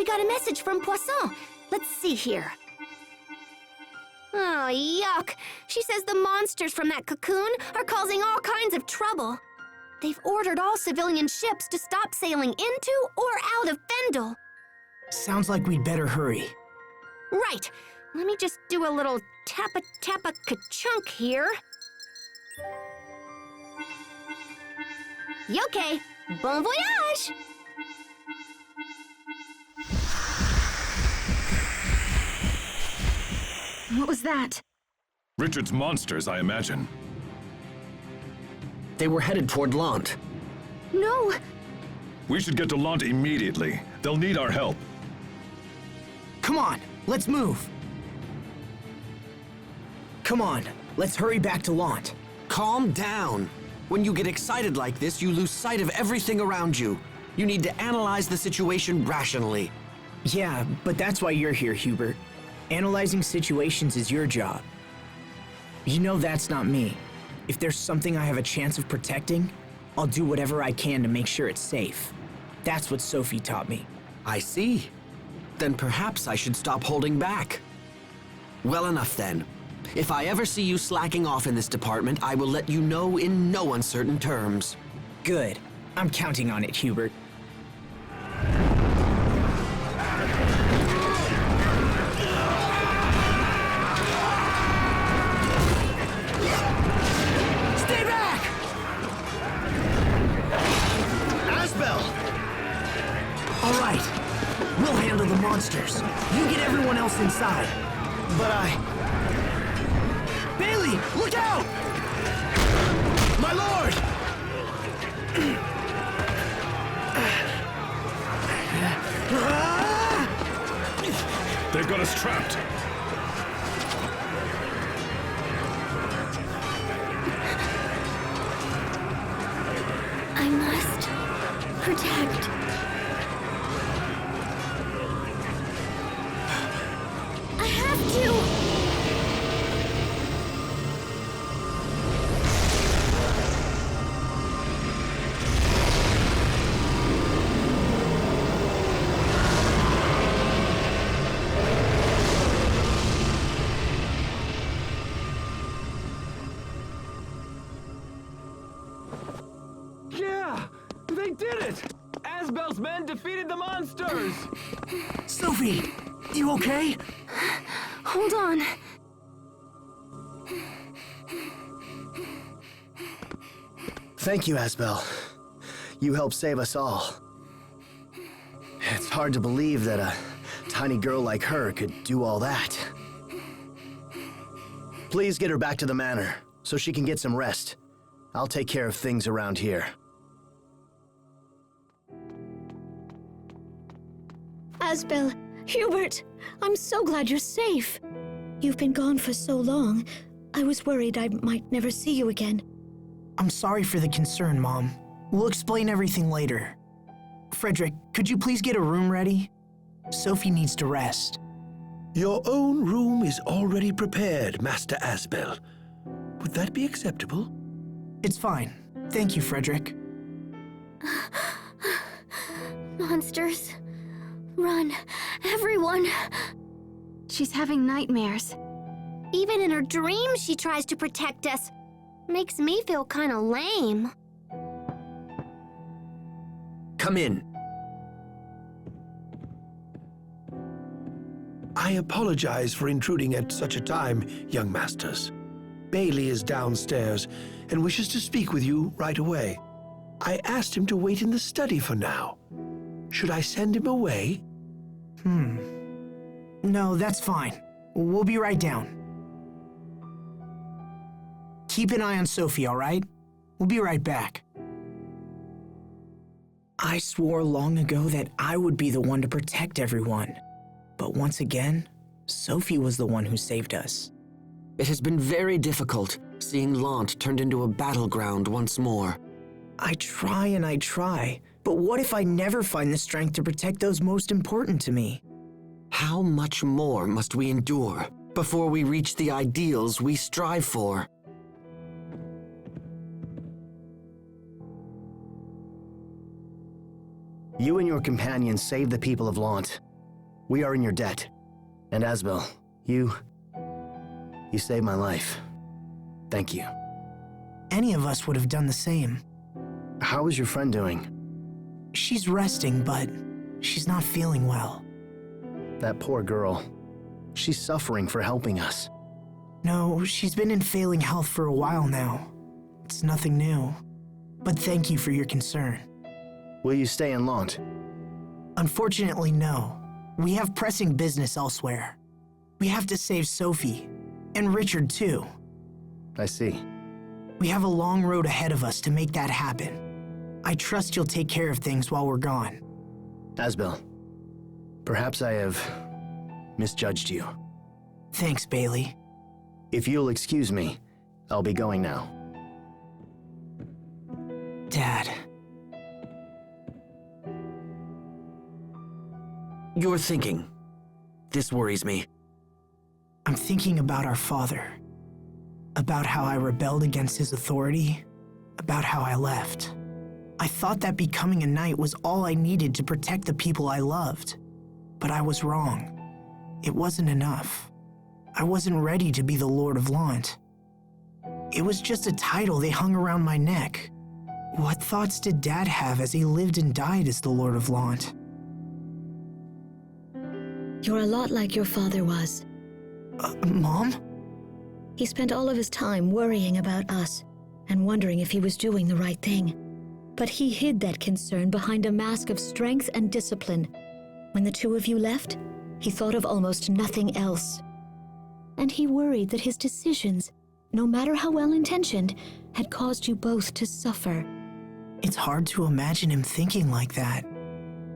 got a message from Poisson. Let's see here. Oh, yuck. She says the monsters from that cocoon are causing all kinds of trouble. They've ordered all civilian ships to stop sailing into or out of Fendel. Sounds like we'd better hurry. Right. Let me just do a little tappa-tappa-ka-chunk here. Okay. Bon voyage! What was that? Richard's monsters, I imagine. They were headed toward Lhant. No! We should get to Lhant immediately. They'll need our help. Come on, let's move. Come on, let's hurry back to Lhant. Calm down. When you get excited like this, you lose sight of everything around you. You need to analyze the situation rationally. Yeah, but that's why you're here, Hubert. Analyzing situations is your job. You know that's not me. If there's something I have a chance of protecting, I'll do whatever I can to make sure it's safe. That's what Sophie taught me. I see. Then perhaps I should stop holding back. Well enough then. If I ever see you slacking off in this department, I will let you know in no uncertain terms. Good. I'm counting on it, Hubert. Stay back! Asbel! All right. We'll handle the monsters. You get everyone else inside. But Bailey, look out! My lord! They've got us trapped. I must protect. I have to! Yeah! They did it! Asbel's men defeated the monsters! Sophie, you okay? Hold on. Thank you, Asbel. You helped save us all. It's hard to believe that a tiny girl like her could do all that. Please get her back to the manor, so she can get some rest. I'll take care of things around here. Asbel, Hubert, I'm so glad you're safe. You've been gone for so long. I was worried I might never see you again. I'm sorry for the concern, Mom. We'll explain everything later. Frederick, could you please get a room ready? Sophie needs to rest. Your own room is already prepared, Master Asbel. Would that be acceptable? It's fine. Thank you, Frederick. Monsters. Run, everyone. She's having nightmares. Even in her dreams, she tries to protect us. Makes me feel kind of lame. Come in. I apologize for intruding at such a time, young masters. Bailey is downstairs and wishes to speak with you right away. I asked him to wait in the study for now. Should I send him away? No, that's fine. We'll be right down. Keep an eye on Sophie, all right? We'll be right back. I swore long ago that I would be the one to protect everyone. But once again, Sophie was the one who saved us. It has been very difficult seeing Lhant turned into a battleground once more. I try and I try, but what if I never find the strength to protect those most important to me? How much more must we endure before we reach the ideals we strive for? You and your companions saved the people of Lhant. We are in your debt. And Asbel, you saved my life. Thank you. Any of us would have done the same. How is your friend doing? She's resting, but she's not feeling well. That poor girl. She's suffering for helping us. No, she's been in failing health for a while now. It's nothing new. But thank you for your concern. Will you stay in Lhant? Unfortunately, no. We have pressing business elsewhere. We have to save Sophie. And Richard, too. I see. We have a long road ahead of us to make that happen. I trust you'll take care of things while we're gone. Asbel, perhaps I have misjudged you. Thanks, Bailey. If you'll excuse me, I'll be going now. Dad. You're thinking. This worries me. I'm thinking about our father. About how I rebelled against his authority. About how I left. I thought that becoming a knight was all I needed to protect the people I loved. But I was wrong. It wasn't enough. I wasn't ready to be the Lord of Lhant. It was just a title they hung around my neck. What thoughts did Dad have as he lived and died as the Lord of Lhant? You're a lot like your father was. Mom? He spent all of his time worrying about us and wondering if he was doing the right thing. But he hid that concern behind a mask of strength and discipline. When the two of you left, he thought of almost nothing else. And he worried that his decisions, no matter how well-intentioned, had caused you both to suffer. It's hard to imagine him thinking like that.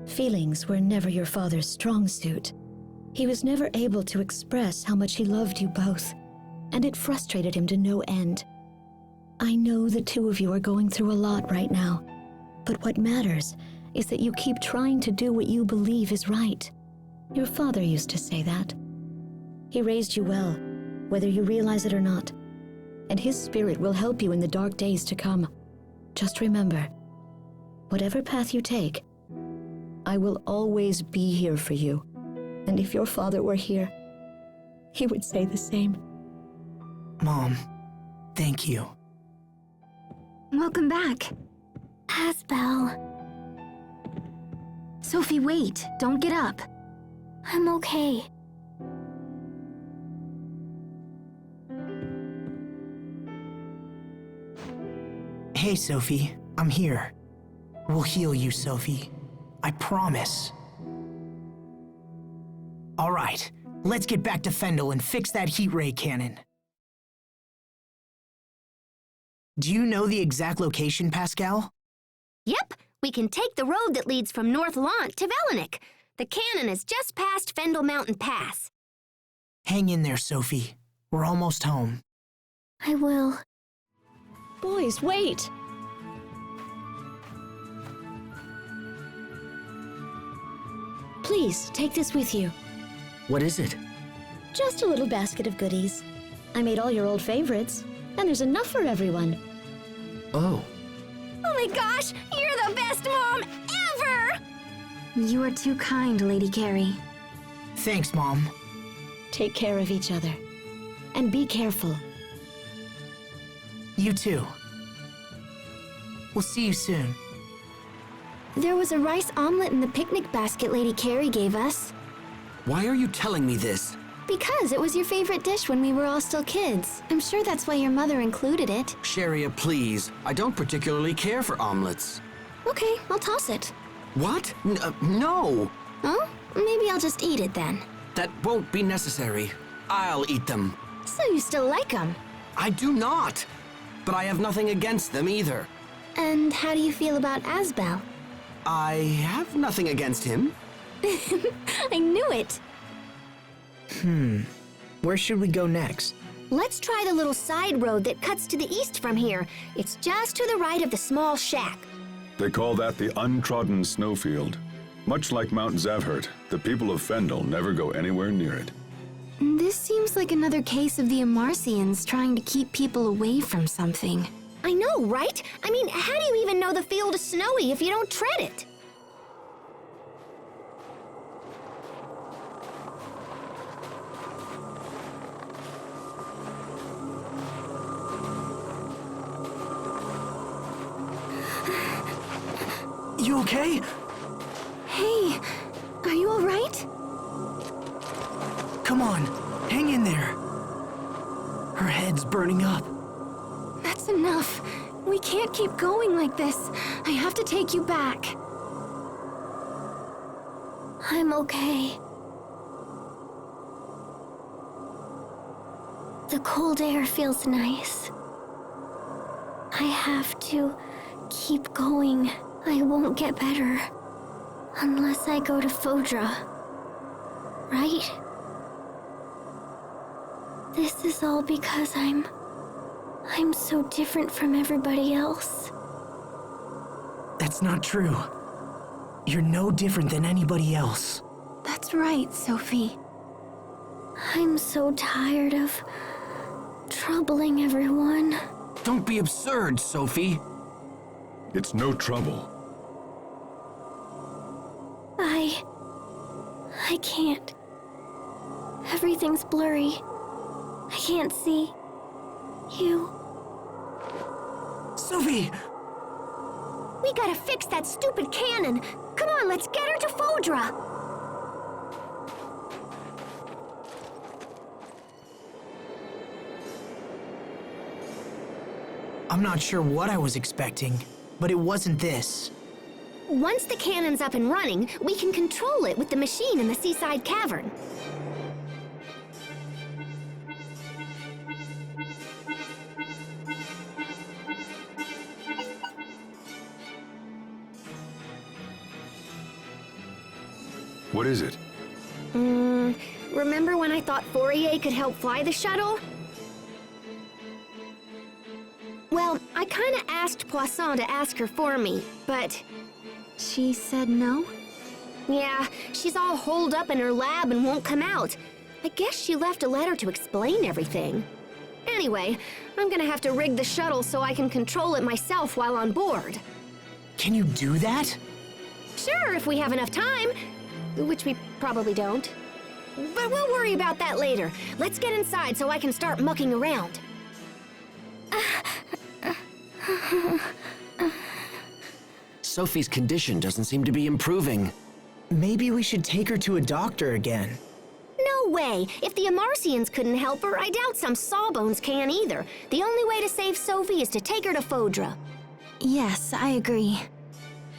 Feelings were never your father's strong suit. He was never able to express how much he loved you both, and it frustrated him to no end. I know the two of you are going through a lot right now, but what matters is that you keep trying to do what you believe is right. Your father used to say that. He raised you well, whether you realize it or not, and his spirit will help you in the dark days to come. Just remember, whatever path you take, I will always be here for you. And if your father were here, he would say the same. Mom, thank you. Welcome back. Asbel. Sophie, wait. Don't get up. I'm okay. Hey, Sophie. I'm here. We'll heal you, Sophie. I promise. All right, let's get back to Fendel and fix that heat ray cannon. Do you know the exact location, Pascal? Yep, we can take the road that leads from North Lhant to Velenik. The cannon is just past Fendel Mountain Pass. Hang in there, Sophie. We're almost home. I will. Boys, wait! Please, take this with you. What is it? Just a little basket of goodies. I made all your old favorites, and there's enough for everyone. Oh. Oh my gosh, you're the best mom ever! You are too kind, Lady Carrie. Thanks, Mom. Take care of each other. And be careful. You too. We'll see you soon. There was a rice omelet in the picnic basket Lady Carrie gave us. Why are you telling me this? Because it was your favorite dish when we were all still kids. I'm sure that's why your mother included it. Sharia, please. I don't particularly care for omelets. Okay, I'll toss it. What? No! Oh? Maybe I'll just eat it then. That won't be necessary. I'll eat them. So you still like them? I do not! But I have nothing against them either. And how do you feel about Asbel? I have nothing against him. I knew it! Where should we go next? Let's try the little side road that cuts to the east from here. It's just to the right of the small shack. They call that the untrodden snowfield. Much like Mount Zavhert, the people of Fendel never go anywhere near it. This seems like another case of the Amarcians trying to keep people away from something. I know, right? I mean, how do you even know the field is snowy if you don't tread it? You okay? Hey, are you all right? Come on, hang in there. Her head's burning up. That's enough. We can't keep going like this. I have to take you back. I'm okay. The cold air feels nice. I have to keep going. I won't get better unless I go to Fodra. Right? This is all because I'm so different from everybody else. That's not true. You're no different than anybody else. That's right, Sophie. I'm so tired of troubling everyone. Don't be absurd, Sophie. It's no trouble. I can't. Everything's blurry. I can't see you. Sophie! We gotta fix that stupid cannon. Come on, let's get her to Fodra. I'm not sure what I was expecting, but it wasn't this. Once the cannon's up and running, we can control it with the machine in the seaside cavern. What is it? Remember when I thought Fourier could help fly the shuttle? Well, I kinda asked Poisson to ask her for me, but... She said no? Yeah, she's all holed up in her lab and won't come out. I guess she left a letter to explain everything. Anyway, I'm gonna have to rig the shuttle so I can control it myself while on board. Can you do that? Sure, if we have enough time. Which we probably don't. But we'll worry about that later. Let's get inside so I can start mucking around. Sophie's condition doesn't seem to be improving. Maybe we should take her to a doctor again. No way! If the Emarcians couldn't help her, I doubt some sawbones can either. The only way to save Sophie is to take her to Fodra. Yes, I agree.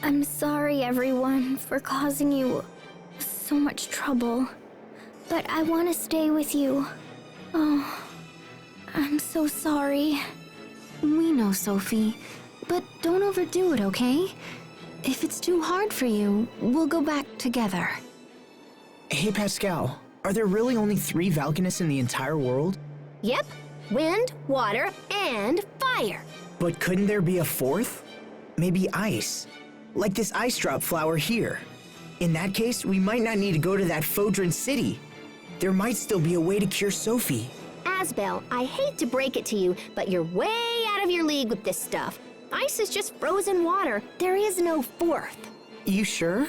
I'm sorry, everyone, for causing you so much trouble. But I want to stay with you. Oh, I'm so sorry. We know, Sophie. But don't overdo it, okay? If it's too hard for you, we'll go back together. Hey, Pascal, are there really only 3 Valkanists in the entire world? Yep. Wind, water, and fire. But couldn't there be a 4th? Maybe ice. Like this ice drop flower here. In that case, we might not need to go to that Fodran city. There might still be a way to cure Sophie. Asbel, I hate to break it to you, but you're way out of your league with this stuff. Ice is just frozen water. There is no 4th. You sure?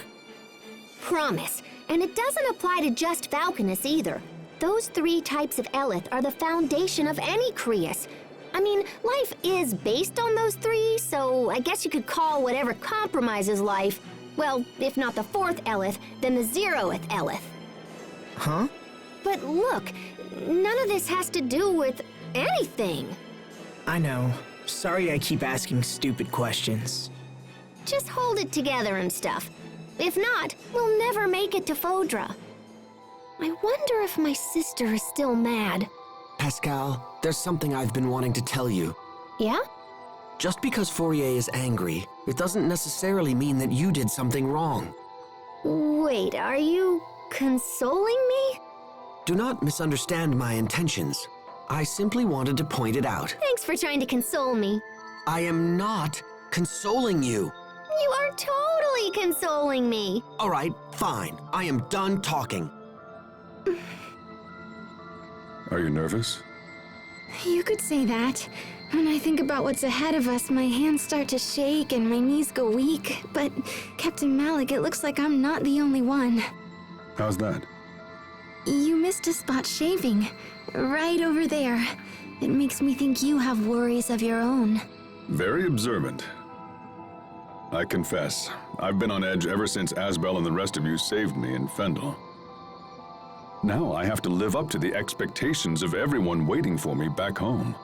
Promise. And it doesn't apply to just Valkanists either. Those 3 types of Eleth are the foundation of any Creus. I mean, life is based on those 3, so I guess you could call whatever compromises life, well, if not the 4th Eleth, then the 0th Eleth. Huh? But look, none of this has to do with anything. I know. Sorry I keep asking stupid questions. Just hold it together and stuff. If not, we'll never make it to Fodra. I wonder if my sister is still mad. Pascal, there's something I've been wanting to tell you. Yeah? Just because Fourier is angry, it doesn't necessarily mean that you did something wrong. Wait, are you consoling me? Do not misunderstand my intentions. I simply wanted to point it out. Thanks for trying to console me. I am not consoling you. You are totally consoling me. All right, fine. I am done talking. Are you nervous? You could say that. When I think about what's ahead of us, my hands start to shake and my knees go weak. But, Captain Malik, it looks like I'm not the only one. How's that? You missed a spot shaving. Right over there. It makes me think you have worries of your own. Very observant. I confess, I've been on edge ever since Asbel and the rest of you saved me in Fendel. Now I have to live up to the expectations of everyone waiting for me back home.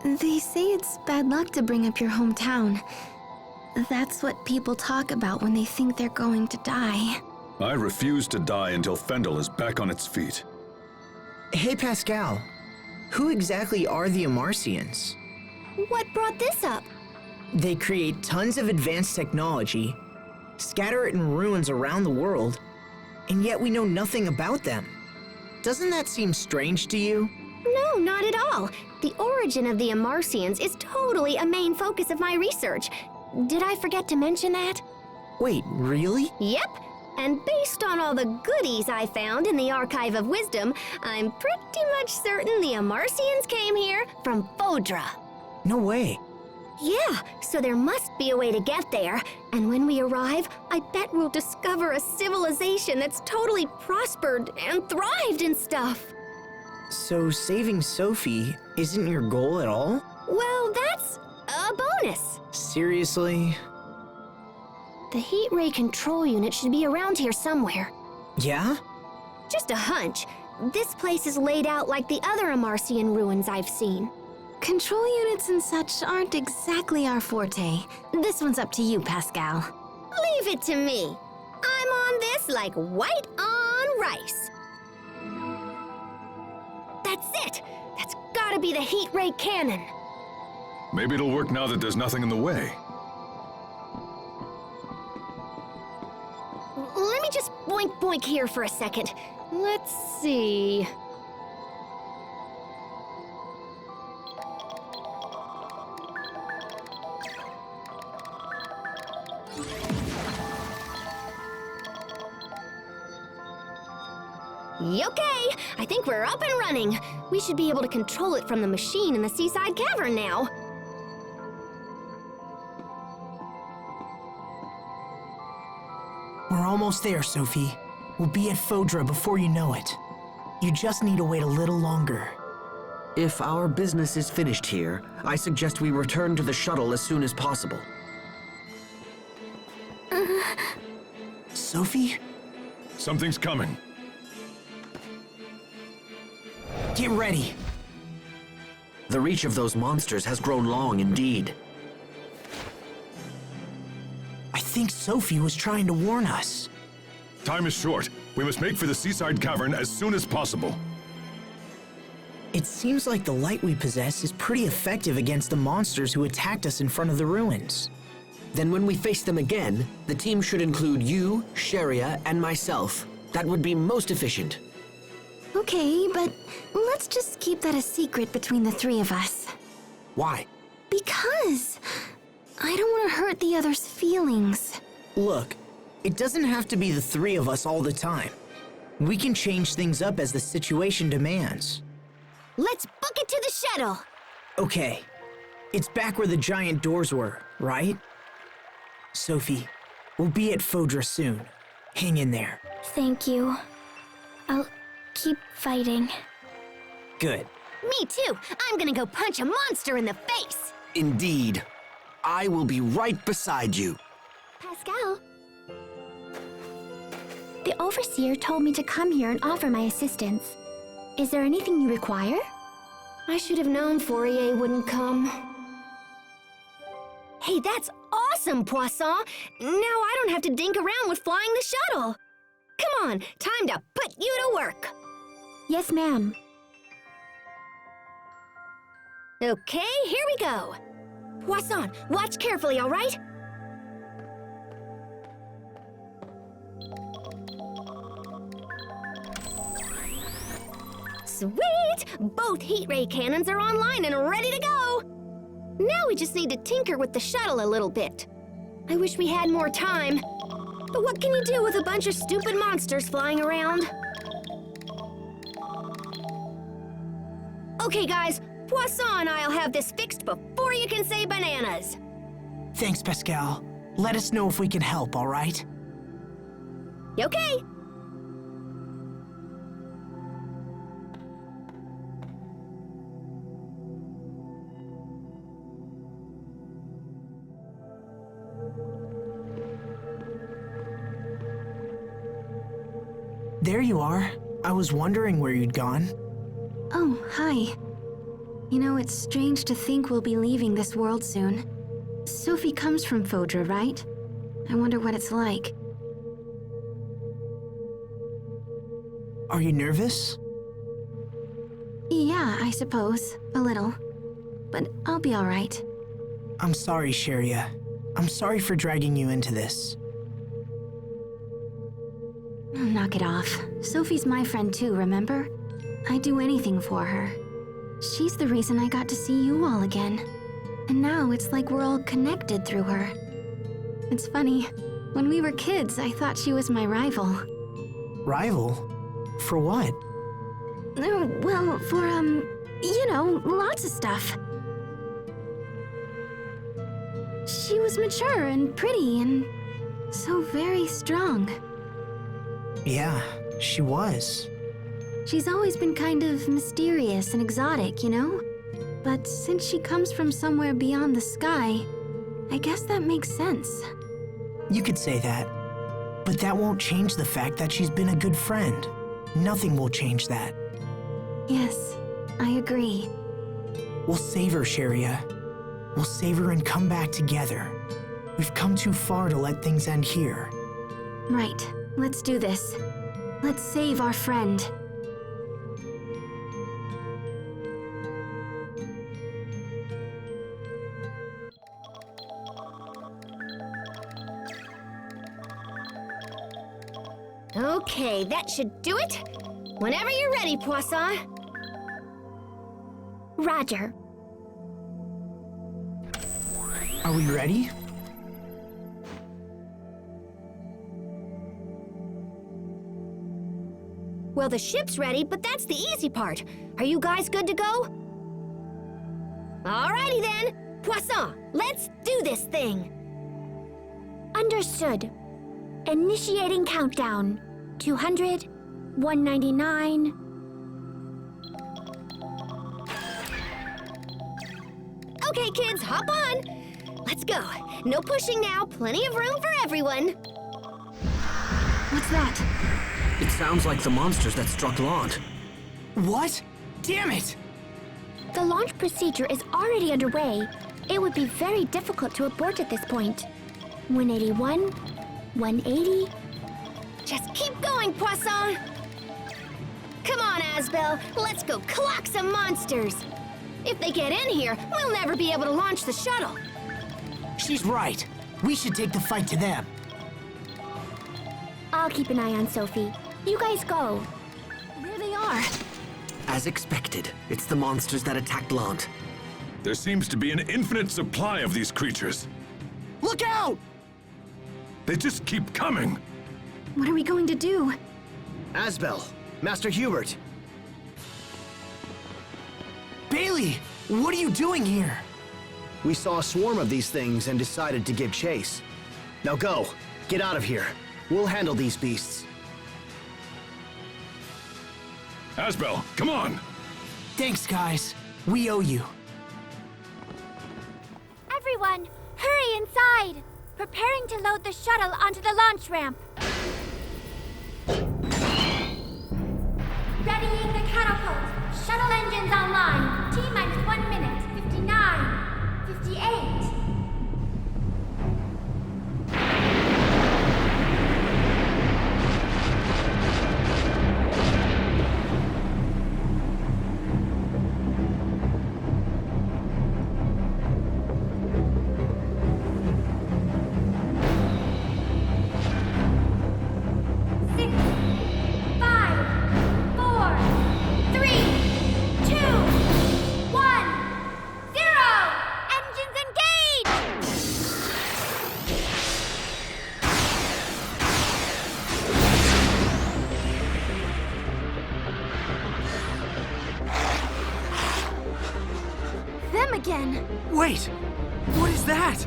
They say it's bad luck to bring up your hometown. That's what people talk about when they think they're going to die. I refuse to die until Fendel is back on its feet. Hey, Pascal. Who exactly are the Emarcians? What brought this up? They create tons of advanced technology, scatter it in ruins around the world, and yet we know nothing about them. Doesn't that seem strange to you? No, not at all. The origin of the Emarcians is totally a main focus of my research. Did I forget to mention that? Wait, really? Yep. And based on all the goodies I found in the Archive of Wisdom, I'm pretty much certain the Emarcians came here from Fodra. No way. Yeah, so there must be a way to get there. And when we arrive, I bet we'll discover a civilization that's totally prospered and thrived and stuff. So saving Sophie isn't your goal at all? Well, that's a bonus. Seriously? The heat ray control unit should be around here somewhere. Yeah? Just a hunch. This place is laid out like the other Emarcian ruins I've seen. Control units and such aren't exactly our forte. This one's up to you, Pascal. Leave it to me. I'm on this like white on rice. That's it! That's gotta be the heat ray cannon. Maybe it'll work now that there's nothing in the way. Let me just boink boink here for a second. Let's see. Okay, I think we're up and running. We should be able to control it from the machine in the seaside cavern now. We're almost there, Sophie. We'll be at Fodra before you know it. You just need to wait a little longer. If our business is finished here, I suggest we return to the shuttle as soon as possible. Sophie? Something's coming. Get ready. The reach of those monsters has grown long indeed. I think Sophie was trying to warn us. Time is short. We must make for the seaside cavern as soon as possible. It seems like the light we possess is pretty effective against the monsters who attacked us in front of the ruins. Then when we face them again, the team should include you, Sharia, and myself. That would be most efficient. Okay, but let's just keep that a secret between the three of us. Why? Because I don't want to hurt the others' feelings. Look, it doesn't have to be the three of us all the time. We can change things up as the situation demands. Let's book it to the shuttle. Okay, it's back where the giant doors were, right? Sophie, we'll be at Fodra soon. Hang in there. Thank you. I'll keep fighting. Good. Me too. I'm gonna go punch a monster in the face. Indeed. I will be right beside you. Pascal. The Overseer told me to come here and offer my assistance. Is there anything you require? I should have known Fourier wouldn't come. Hey, that's awesome, Poisson! Now I don't have to dink around with flying the shuttle. Come on, time to put you to work. Yes, ma'am. Okay, here we go. Poisson, watch carefully, all right? Sweet! Both heat ray cannons are online and ready to go. Now we just need to tinker with the shuttle a little bit. I wish we had more time. But what can you do with a bunch of stupid monsters flying around? Okay, guys, Poisson and I'll have this fixed before you can say bananas. Thanks, Pascal. Let us know if we can help, all right? Okay. There you are. I was wondering where you'd gone. Oh, hi. You know, it's strange to think we'll be leaving this world soon. Sophie comes from Fodra, right? I wonder what it's like. Are you nervous? Yeah, I suppose. A little. But I'll be alright. I'm sorry, Sheria. I'm sorry for dragging you into this. Knock it off. Sophie's my friend too, remember? I'd do anything for her. She's the reason I got to see you all again. And now it's like we're all connected through her. It's funny. When we were kids, I thought she was my rival. Rival? For what? Well, for, you know, lots of stuff. She was mature and pretty and so very strong. Yeah, she was. She's always been kind of mysterious and exotic, you know? But since she comes from somewhere beyond the sky, I guess that makes sense. You could say that. But that won't change the fact that she's been a good friend. Nothing will change that. Yes, I agree. We'll save her, Sheria. We'll save her and come back together. We've come too far to let things end here. Right, let's do this. Let's save our friend. Okay, that should do it. Whenever you're ready, Poisson. Roger. Are we ready? Well, the ship's ready, but that's the easy part. Are you guys good to go? Alrighty then. Poisson, let's do this thing. Understood. Initiating countdown. 200, 199. Okay, kids, hop on. Let's go. No pushing now. Plenty of room for everyone. What's that? It sounds like the monsters that struck Lhant. What? Damn it! The launch procedure is already underway. It would be very difficult to abort at this point. 181, 180. Just keep going, Poisson. Come on, Asbel. Let's go clock some monsters. If they get in here, we'll never be able to launch the shuttle. She's right. We should take the fight to them. I'll keep an eye on Sophie. You guys go. There they are. As expected, it's the monsters that attacked Lhant. There seems to be an infinite supply of these creatures. Look out! They just keep coming. What are we going to do? Asbel, Master Hubert. Bailey, what are you doing here? We saw a swarm of these things and decided to give chase. Now go. Get out of here. We'll handle these beasts. Asbel, come on. Thanks, guys. We owe you. Everyone, hurry inside! Preparing to load the shuttle onto the launch ramp. Readying the catapult. Shuttle engines online. T-minus 1 minute. 59. 58. Again. Wait! What is that?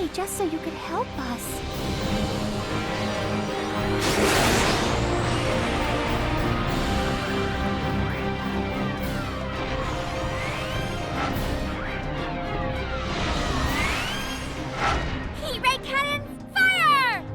way just so you could help us. Heat ray cannons, fire!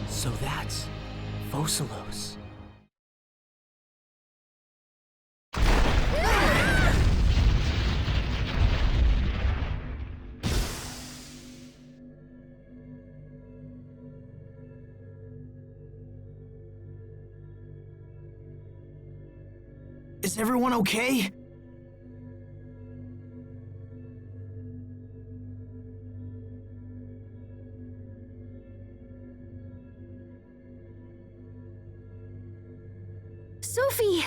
So that's Fossilos. Is everyone okay? Sophie!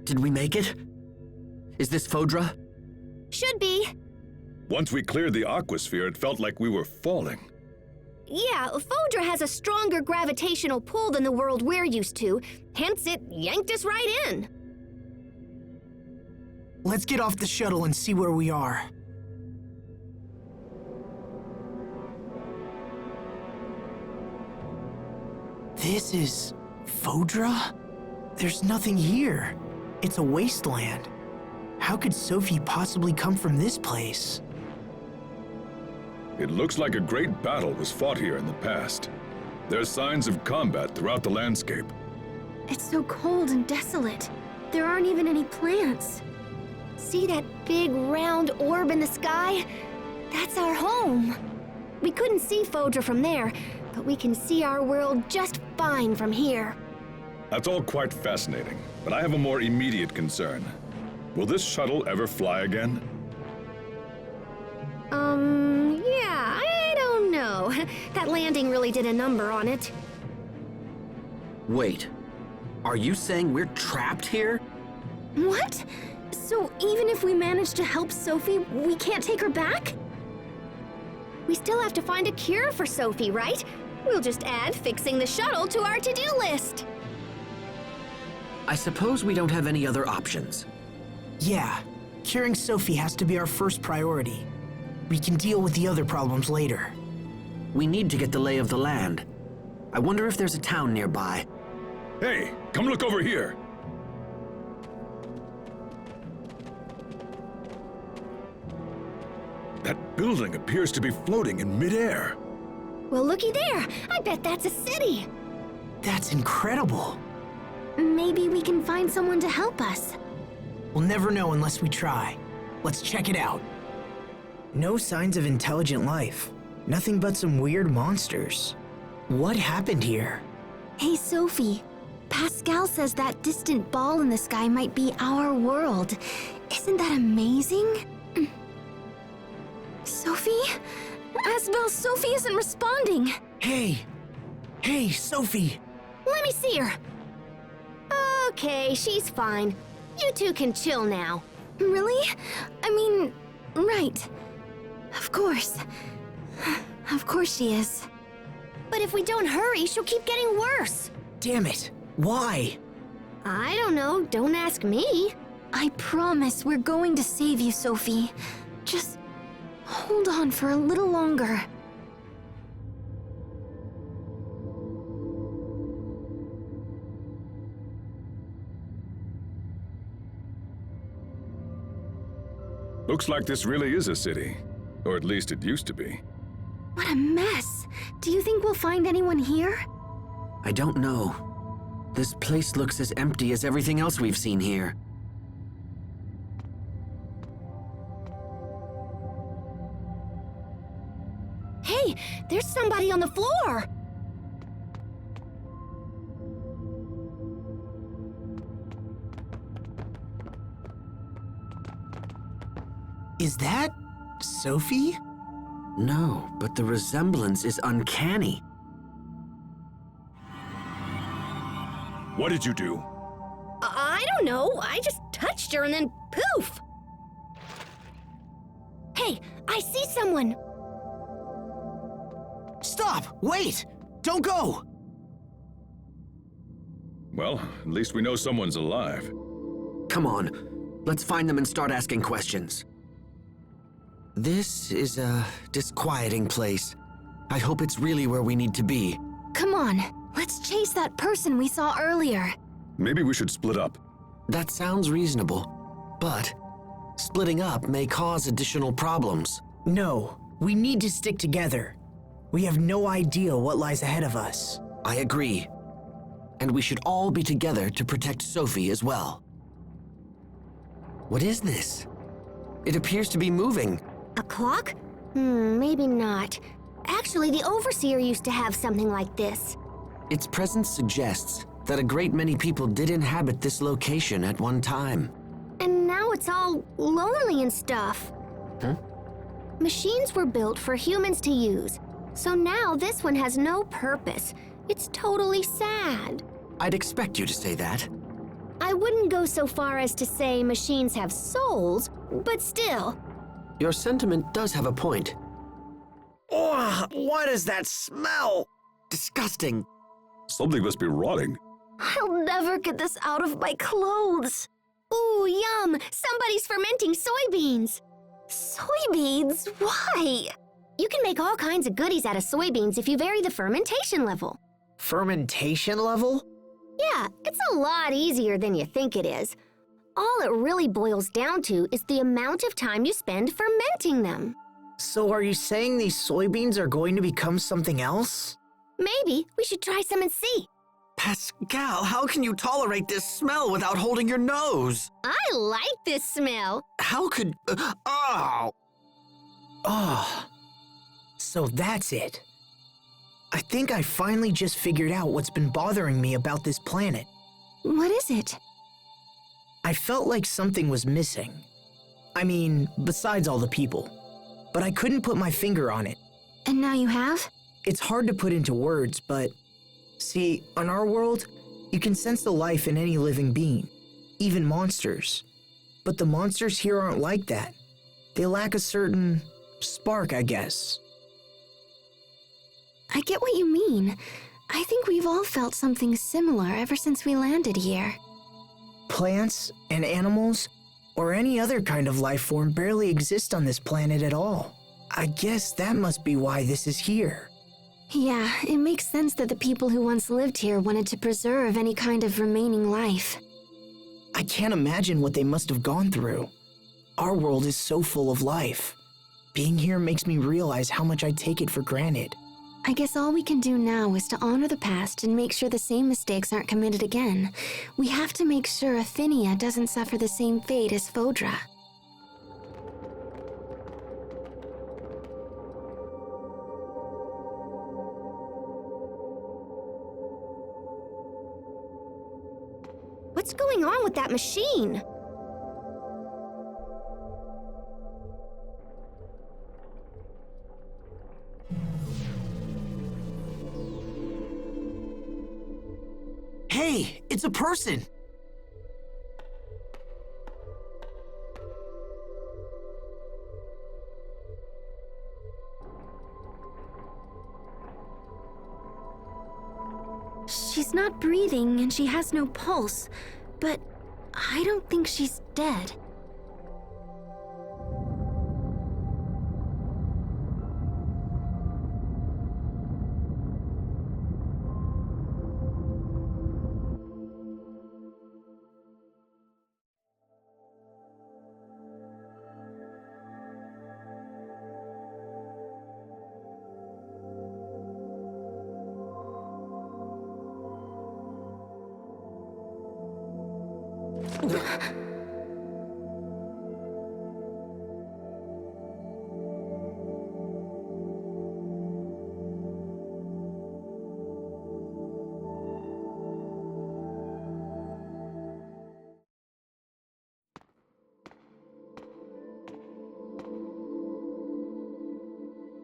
Did we make it? Is this Fodra? Should be. Once we cleared the aquasphere, it felt like we were falling. Yeah, Fodra has a stronger gravitational pull than the world we're used to, hence it yanked us right in. Let's get off the shuttle and see where we are. This is Fodra? There's nothing here. It's a wasteland. How could Sophie possibly come from this place? It looks like a great battle was fought here in the past. There's signs of combat throughout the landscape. It's so cold and desolate. There aren't even any plants. See that big round orb in the sky? That's our home. We couldn't see Fodra from there, but we can see our world just fine from here. That's all quite fascinating, but I have a more immediate concern. Will this shuttle ever fly again? Yeah, I don't know. That landing really did a number on it. Wait, are you saying we're trapped here? What? So even if we manage to help Sophie, we can't take her back? We still have to find a cure for Sophie, right? We'll just add fixing the shuttle to our to-do list. I suppose we don't have any other options. Yeah, curing Sophie has to be our first priority. We can deal with the other problems later. We need to get the lay of the land. I wonder if there's a town nearby. Hey, come look over here! That building appears to be floating in midair. Well, looky there. I bet that's a city. That's incredible. Maybe we can find someone to help us. We'll never know unless we try. Let's check it out. No signs of intelligent life. Nothing but some weird monsters. What happened here? Hey, Sophie. Pascal says that distant ball in the sky might be our world. Isn't that amazing? Sophie? Asbel, Sophie isn't responding. Hey! Hey, Sophie! Let me see her. Okay, she's fine. You two can chill now. Really? I mean, right. Of course. Of course she is. But if we don't hurry, she'll keep getting worse. Damn it! Why? I don't know. Don't ask me. I promise we're going to save you, Sophie. Just hold on for a little longer. Looks like this really is a city. Or at least it used to be. What a mess. Do you think we'll find anyone here? I don't know. This place looks as empty as everything else we've seen here. Hey, there's somebody on the floor. Is that Sophie? No, but the resemblance is uncanny. What did you do? I don't know. I just touched her and then poof! Hey, I see someone! Stop! Wait! Don't go! Well, at least we know someone's alive. Come on, let's find them and start asking questions. This is a disquieting place. I hope it's really where we need to be. Come on, let's chase that person we saw earlier. Maybe we should split up. That sounds reasonable, but splitting up may cause additional problems. No, we need to stick together. We have no idea what lies ahead of us. I agree. And we should all be together to protect Sophie as well. What is this? It appears to be moving. A clock? Maybe not. Actually, the Overseer used to have something like this. Its presence suggests that a great many people did inhabit this location at one time. And now it's all lonely and stuff. Huh? Machines were built for humans to use, so now this one has no purpose. It's totally sad. I'd expect you to say that. I wouldn't go so far as to say machines have souls, but still. Your sentiment does have a point. Oh, what is that smell? Disgusting. Something must be rotting. I'll never get this out of my clothes. Ooh, yum! Somebody's fermenting soybeans! Soybeans? Why? You can make all kinds of goodies out of soybeans if you vary the fermentation level. Fermentation level? Yeah, it's a lot easier than you think it is. All it really boils down to is the amount of time you spend fermenting them. So are you saying these soybeans are going to become something else? Maybe we should try some and see. Pascal, how can you tolerate this smell without holding your nose? I like this smell. How could... oh! Oh, so that's it. I think I finally just figured out what's been bothering me about this planet. What is it? I felt like something was missing. I mean, besides all the people. But I couldn't put my finger on it. And now you have? It's hard to put into words, but... See, on our world, you can sense the life in any living being, even monsters. But the monsters here aren't like that. They lack a certain spark, I guess. I get what you mean. I think we've all felt something similar ever since we landed here. Plants and animals, or any other kind of life form barely exist on this planet at all. I guess that must be why this is here. Yeah, it makes sense that the people who once lived here wanted to preserve any kind of remaining life. I can't imagine what they must have gone through. Our world is so full of life. Being here makes me realize how much I take it for granted. I guess all we can do now is to honor the past and make sure the same mistakes aren't committed again. We have to make sure Afinia doesn't suffer the same fate as Fodra. What's going on with that machine? Hey, it's a person! She's not breathing and she has no pulse, but I don't think she's dead.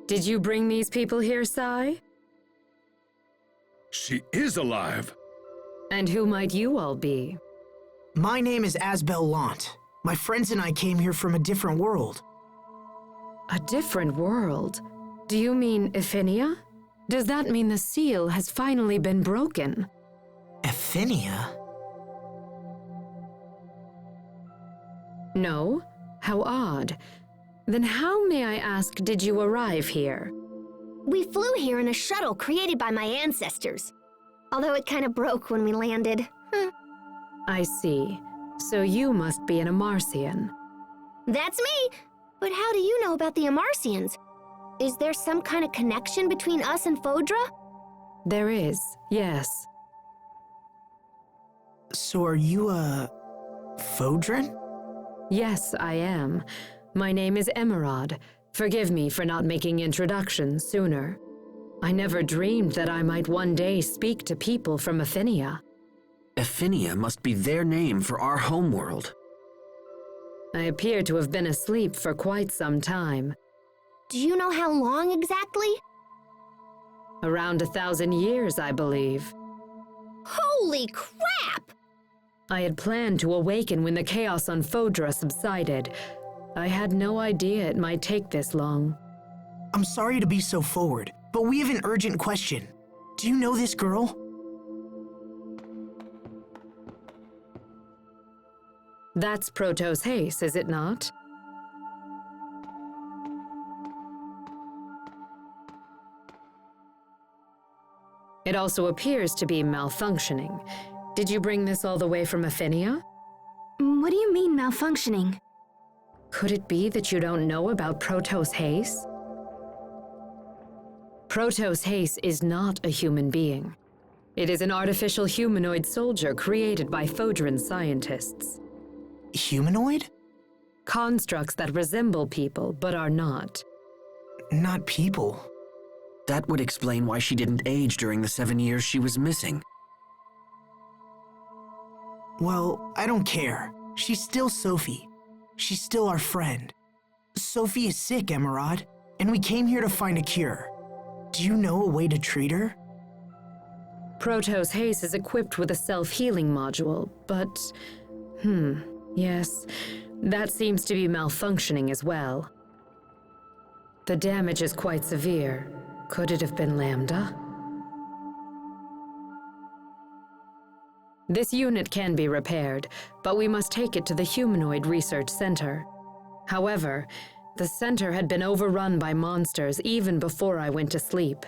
Did you bring these people here, Sai? She is alive! And who might you all be? My name is Saving Lhant. My friends and I came here from a different world. A different world? Do you mean Ephinia? Does that mean the seal has finally been broken? Ephinia? No? How odd. Then how, may I ask, did you arrive here? We flew here in a shuttle created by my ancestors. Although it kind of broke when we landed. I see. So you must be an Emarcian. That's me! But how do you know about the Emarcians? Is there some kind of connection between us and Fodra? There is, yes. So are you a Fodran? Yes, I am. My name is Emeraude. Forgive me for not making introductions sooner. I never dreamed that I might one day speak to people from Ephinia. Ephinia must be their name for our homeworld. I appear to have been asleep for quite some time. Do you know how long exactly? Around 1,000 years, I believe. Holy crap! I had planned to awaken when the chaos on Fodra subsided. I had no idea it might take this long. I'm sorry to be so forward, but we have an urgent question. Do you know this girl? That's Protos Hace, is it not? It also appears to be malfunctioning. Did you bring this all the way from Ephinia? What do you mean malfunctioning? Could it be that you don't know about Protos Hace? Protos Hace is not a human being. It is an artificial humanoid soldier created by Fodran scientists. Humanoid? Constructs that resemble people, but are not. Not people. That would explain why she didn't age during the 7 years she was missing. Well, I don't care. She's still Sophie. She's still our friend. Sophie is sick, Emeraude, and we came here to find a cure. Do you know a way to treat her? Protos Hace is equipped with a self-healing module, but... yes, that seems to be malfunctioning as well. The damage is quite severe. Could it have been Lambda? This unit can be repaired, but we must take it to the Humanoid Research Center. However, the center had been overrun by monsters even before I went to sleep.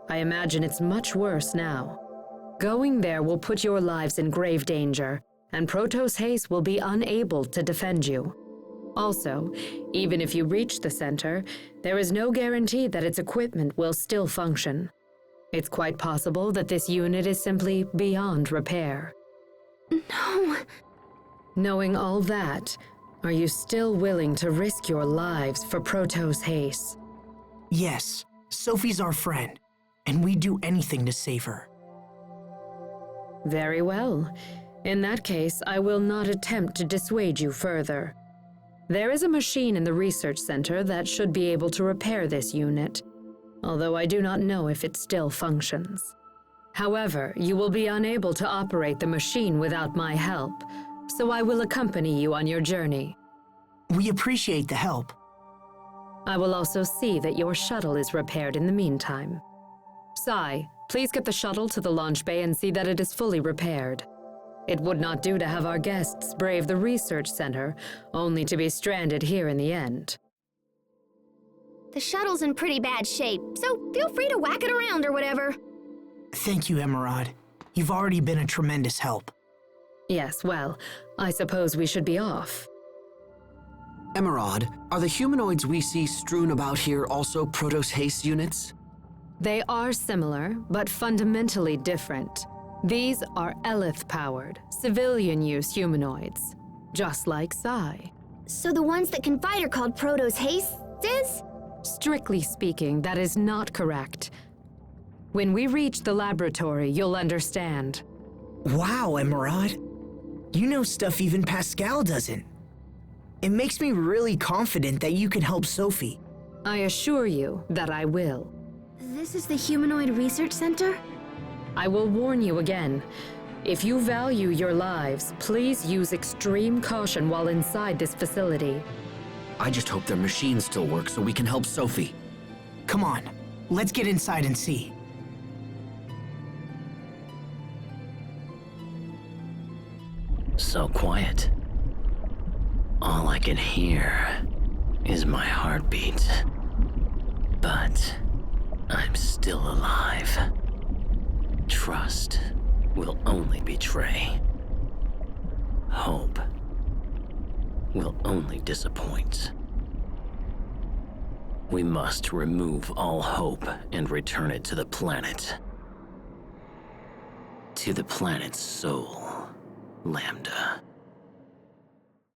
I imagine it's much worse now. Going there will put your lives in grave danger, and Protos Hace will be unable to defend you. Also, even if you reach the center, there is no guarantee that its equipment will still function. It's quite possible that this unit is simply beyond repair. No. Knowing all that, are you still willing to risk your lives for Protos Hace? Yes, Sophie's our friend, and we'd do anything to save her. Very well. In that case, I will not attempt to dissuade you further. There is a machine in the research center that should be able to repair this unit, although I do not know if it still functions. However, you will be unable to operate the machine without my help, so I will accompany you on your journey. We appreciate the help. I will also see that your shuttle is repaired in the meantime. Sai, please get the shuttle to the launch bay and see that it is fully repaired. It would not do to have our guests brave the research center, only to be stranded here in the end. The shuttle's in pretty bad shape, so feel free to whack it around or whatever. Thank you, Emeraude. You've already been a tremendous help. Yes, well, I suppose we should be off. Emeraude, are the humanoids we see strewn about here also Protos Hace units? They are similar, but fundamentally different. These are Elith-powered, civilian-use humanoids, just like Sai. So the ones that can fight are called Protos Haces? Strictly speaking, that is not correct. When we reach the laboratory, you'll understand. Wow, Emeraude. You know stuff even Pascal doesn't. It makes me really confident that you can help Sophie. I assure you that I will. This is the Humanoid Research Center? I will warn you again. If you value your lives, please use extreme caution while inside this facility. I just hope their machines still work so we can help Sophie. Come on, let's get inside and see. So quiet. All I can hear is my heartbeat. But I'm still alive. Trust will only betray. Hope will only disappoint. We must remove all hope and return it to the planet. To the planet's soul, Lambda.